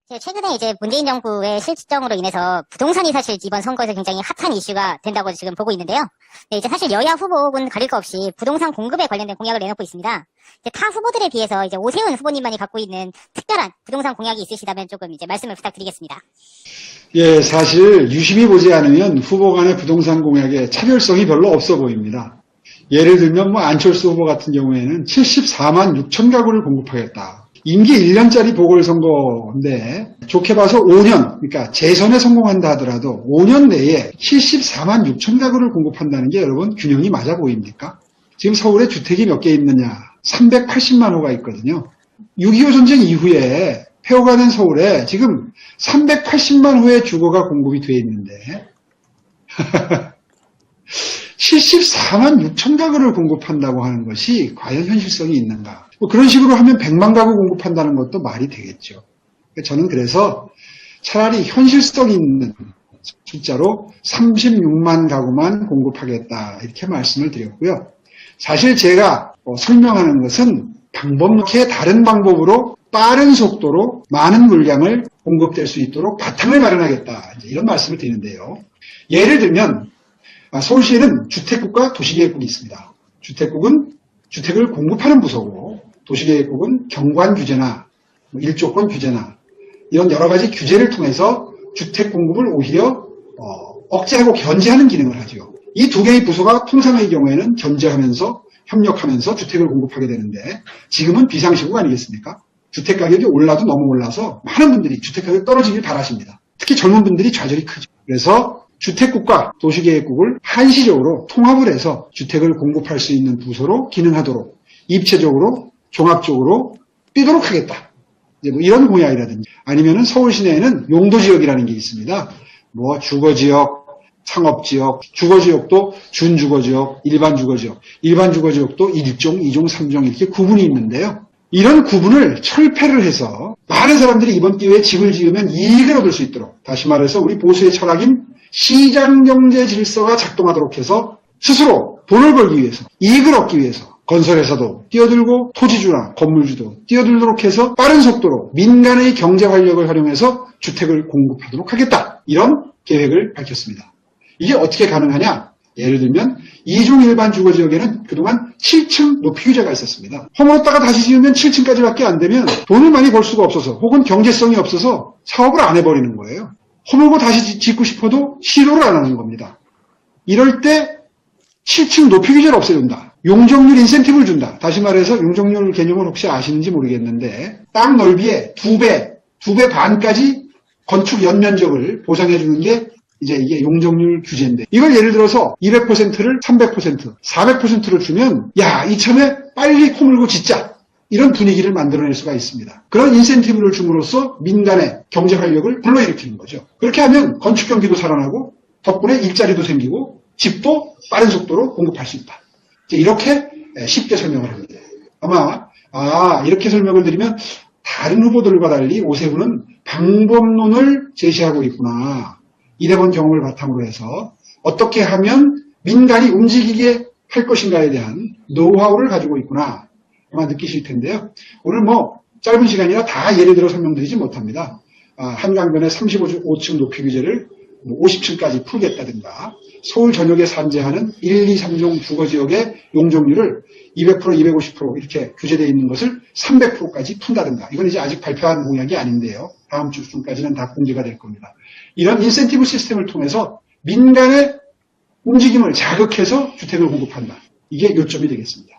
최근에 이제 문재인 정부의 실정으로 인해서 부동산이 사실 이번 선거에서 굉장히 핫한 이슈가 된다고 지금 보고 있는데요. 네, 이제 사실 여야 후보군 가릴 거 없이 부동산 공급에 관련된 공약을 내놓고 있습니다. 이제 타 후보들에 비해서 이제 오세훈 후보님만이 갖고 있는 특별한 부동산 공약이 있으시다면 조금 이제 말씀을 부탁드리겠습니다. 예, 사실 유심히 보지 않으면 후보 간의 부동산 공약에 차별성이 별로 없어 보입니다. 예를 들면 안철수 후보 같은 경우에는 74만 6천 가구를 공급하겠다. 임기 1년짜리 보궐선거인데 좋게 봐서 5년, 그러니까 재선에 성공한다 하더라도 5년 내에 74만 6천 가구를 공급한다는 게 여러분 균형이 맞아 보입니까? 지금 서울에 주택이 몇 개 있느냐? 380만 호가 있거든요. 6.25 전쟁 이후에 폐허가 된 서울에 지금 380만 호의 주거가 공급이 돼 있는데 74만 6천 가구를 공급한다고 하는 것이 과연 현실성이 있는가? 그런 식으로 하면 100만 가구 공급한다는 것도 말이 되겠죠. 저는 그래서 차라리 현실성 있는 숫자로 36만 가구만 공급하겠다 이렇게 말씀을 드렸고요. 사실 제가 설명하는 것은 방법렇게 다른 방법으로 빠른 속도로 많은 물량을 공급될 수 있도록 바탕을 마련하겠다 이런 말씀을 드리는데요. 예를 들면 서울시에는 주택국과 도시계획국이 있습니다. 주택국은 주택을 공급하는 부서고 도시계획국은 경관 규제나 일조권 규제나 이런 여러 가지 규제를 통해서 주택 공급을 오히려 억제하고 견제하는 기능을 하죠. 이 두 개의 부서가 통상의 경우에는 견제하면서 협력하면서 주택을 공급하게 되는데 지금은 비상시국 아니겠습니까? 주택 가격이 올라도 너무 올라서 많은 분들이 주택 가격이 떨어지길 바라십니다. 특히 젊은 분들이 좌절이 크죠. 그래서 주택국과 도시계획국을 한시적으로 통합을 해서 주택을 공급할 수 있는 부서로 기능하도록 입체적으로 종합적으로 뛰도록 하겠다. 이제 이런 공약이라든지 아니면은 서울 시내에는 용도지역이라는 게 있습니다. 주거지역, 상업지역, 주거지역도 준주거지역, 일반주거지역, 일반주거지역도 1종, 2종, 3종 이렇게 구분이 있는데요. 이런 구분을 철폐를 해서 많은 사람들이 이번 기회에 집을 지으면 이익을 얻을 수 있도록 다시 말해서 우리 보수의 철학인 시장경제 질서가 작동하도록 해서 스스로 돈을 벌기 위해서 이익을 얻기 위해서 건설회사도 뛰어들고 토지주나 건물주도 뛰어들도록 해서 빠른 속도로 민간의 경제 활력을 활용해서 주택을 공급하도록 하겠다. 이런 계획을 밝혔습니다. 이게 어떻게 가능하냐? 예를 들면 2종 일반 주거지역에는 그동안 7층 높이 규제가 있었습니다. 허물었다가 다시 지으면 7층까지밖에 안 되면 돈을 많이 벌 수가 없어서 혹은 경제성이 없어서 사업을 안 해버리는 거예요. 허물고 다시 짓고 싶어도 시도를 안 하는 겁니다. 이럴 때 7층 높이 규제를 없애준다. 용적률 인센티브를 준다. 다시 말해서 용적률 개념을 혹시 아시는지 모르겠는데 땅 넓이의 2배 반까지 건축 연면적을 보상해 주는 게 이제 이게 용적률 규제인데 이걸 예를 들어서 200%를 300%, 400%를 주면 야 이참에 빨리 허물고 짓자. 이런 분위기를 만들어낼 수가 있습니다. 그런 인센티브를 줌으로써 민간의 경제 활력을 불러일으키는 거죠. 그렇게 하면 건축 경기도 살아나고 덕분에 일자리도 생기고 집도 빠른 속도로 공급할 수 있다. 이렇게 쉽게 설명을 합니다. 아마 이렇게 설명을 드리면 다른 후보들과 달리 오세훈은 방법론을 제시하고 있구나. 일해본 경험을 바탕으로 해서 어떻게 하면 민간이 움직이게 할 것인가에 대한 노하우를 가지고 있구나. 아마 느끼실 텐데요. 오늘 짧은 시간이라 다 예를 들어 설명드리지 못합니다. 한강변의 35층 높이 규제를 50층까지 풀겠다든가 서울 전역에 산재하는 1, 2, 3종 주거지역의 용적률을 200%, 250% 이렇게 규제되어 있는 것을 300%까지 푼다든가 이건 이제 아직 발표한 공약이 아닌데요. 다음 주쯤까지는 다 공개가 될 겁니다. 이런 인센티브 시스템을 통해서 민간의 움직임을 자극해서 주택을 공급한다. 이게 요점이 되겠습니다.